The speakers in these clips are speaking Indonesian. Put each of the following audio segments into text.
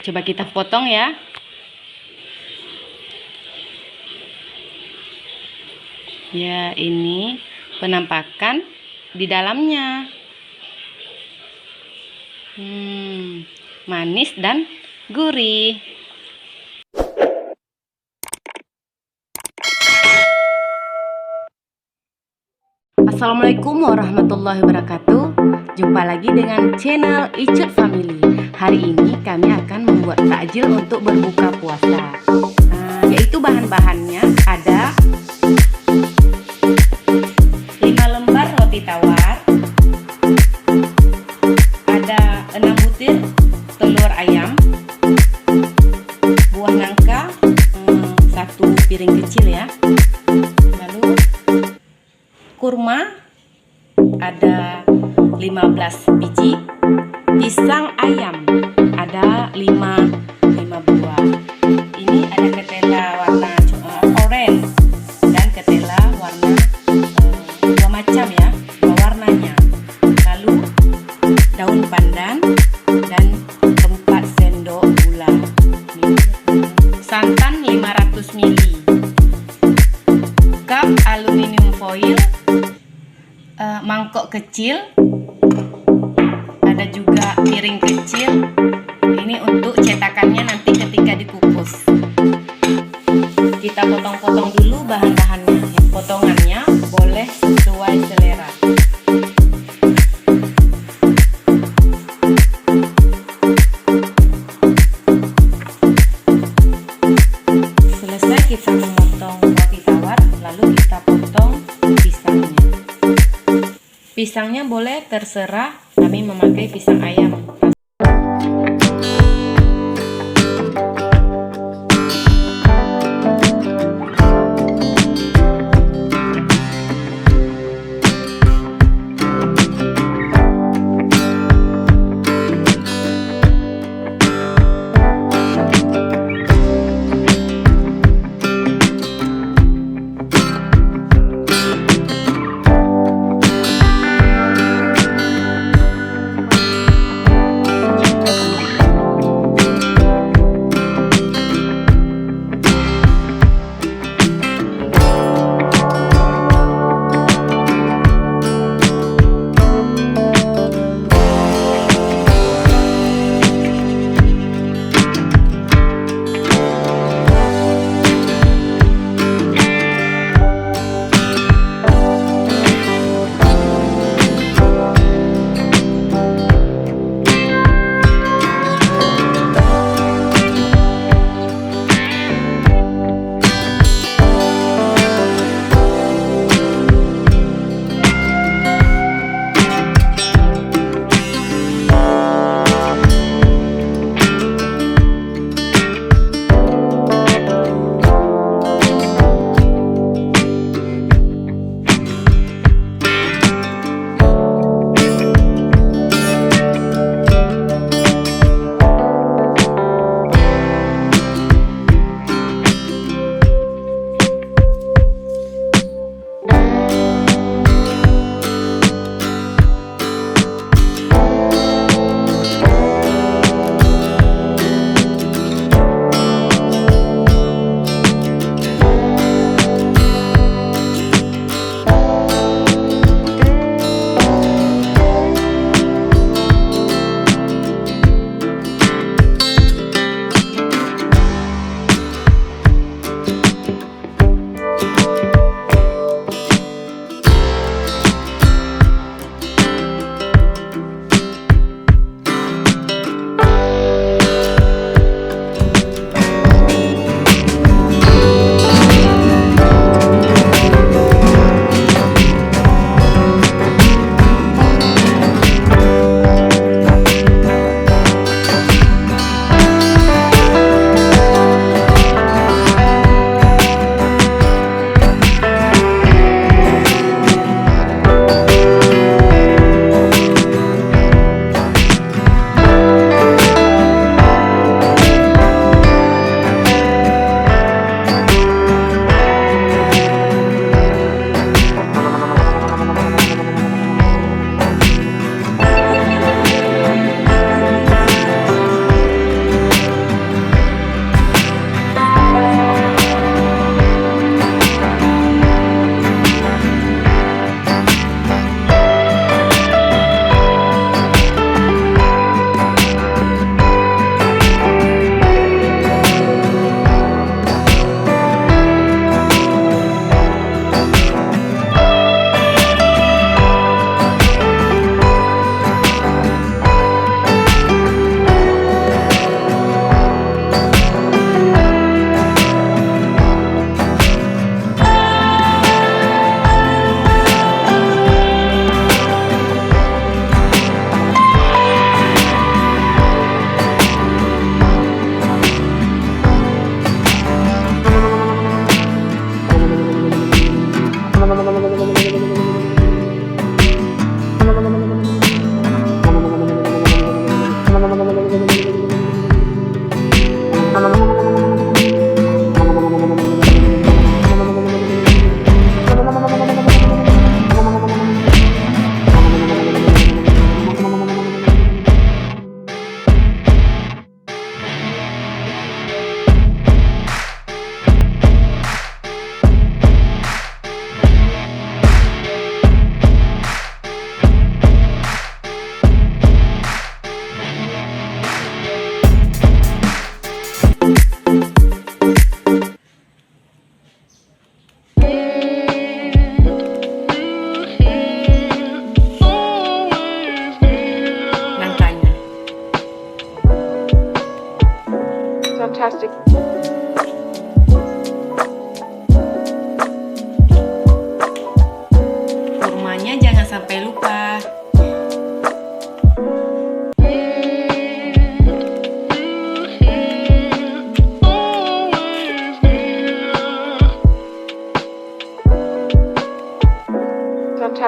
Coba kita potong ya. Ya, ini penampakan di dalamnya. Manis dan gurih. Assalamualaikum warahmatullahi wabarakatuh. Jumpa lagi dengan channel Icut Family. Hari ini kami akan membuat takjil untuk berbuka puasa. Yaitu bahan-bahannya ada 5 lembar roti tawar, ada 6 butir telur ayam, buah nangka 1 piring kecil ya. Lalu kurma ada 15 biji, pisang ayam ada 5 buah. Ini ada ketela warna orange dan ketela warna dua macam ya, dua warnanya. Lalu daun pandan dan 4 sendok gula, santan 500 ml, cup aluminium foil, mangkok kecil, ada juga piring kecil. Ini untuk cetakannya nanti ketika dikukus. Kita potong-potong dulu bahan-bahannya. Potongannya boleh sesuai selera. Selesai kita memotong roti tawar, lalu kita potong pisangnya. Pisangnya boleh terserah, kami memakai pisang ayam.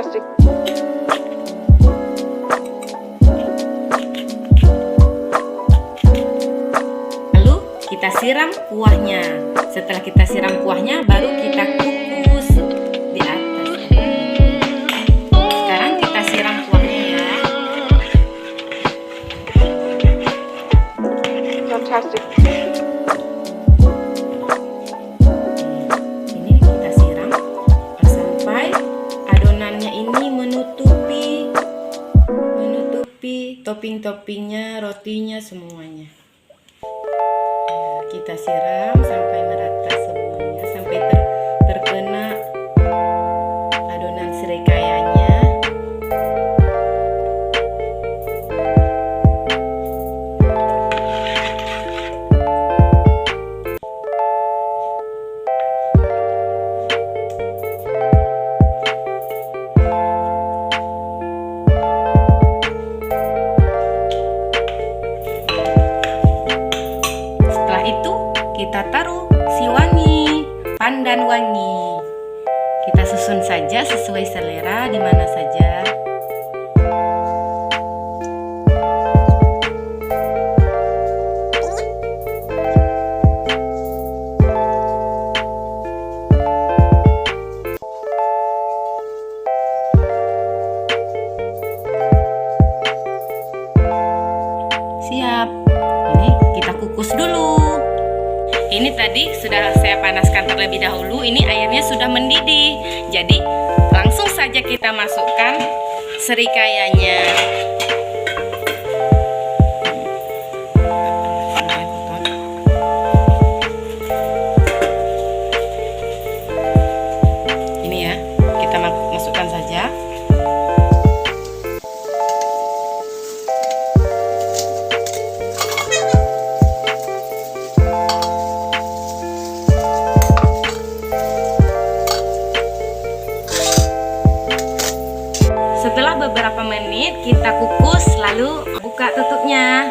Fantastic. Lalu kita siram kuahnya. Setelah kita siram kuahnya, baru kita kukus di atas. Sekarang kita siram kuahnya ya. Fantastic. Ini kita siram sampai adonannya ini menutupi topping-toppingnya, rotinya, semuanya. Kita siram sampai merata semuanya, sampai terkena adonan serikayanya. Kita taruh si wangi, pandan wangi. Kita susun saja sesuai selera di mana saja. Siap. Ini kita kukus dulu. Ini tadi sudah saya panaskan terlebih dahulu. Ini airnya sudah mendidih. Jadi langsung saja kita masukkan serikayanya. Ini ya, kita masukkan saja. Setelah beberapa menit kita kukus, lalu buka tutupnya.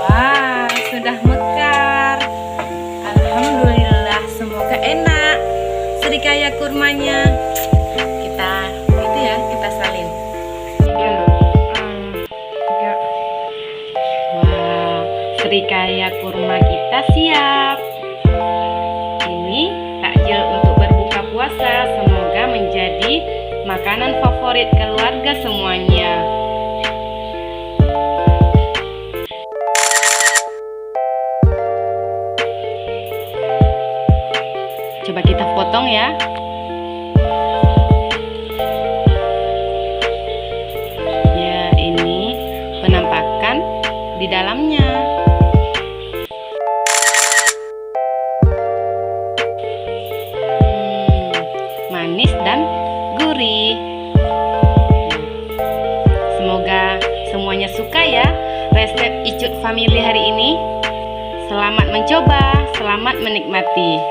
Wah, sudah mekar. Alhamdulillah, semoga enak serikaya kurmanya. Kita salin. Wah, serikaya kurma kita siap. Ini takjil untuk berbuka puasa. Semoga menjadi makanan favorit keluarga semuanya. Coba kita potong ya. Ya, ini penampakan di dalamnya. Manis dan gurih. Semoga semuanya suka ya resep Icut Family hari ini. Selamat mencoba, selamat menikmati.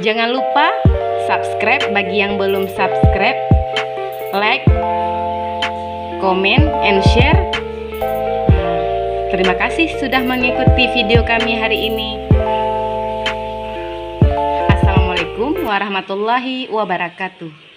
Jangan lupa subscribe bagi yang belum subscribe, like, comment, and share. Terima kasih sudah mengikuti video kami hari ini. Assalamualaikum warahmatullahi wabarakatuh.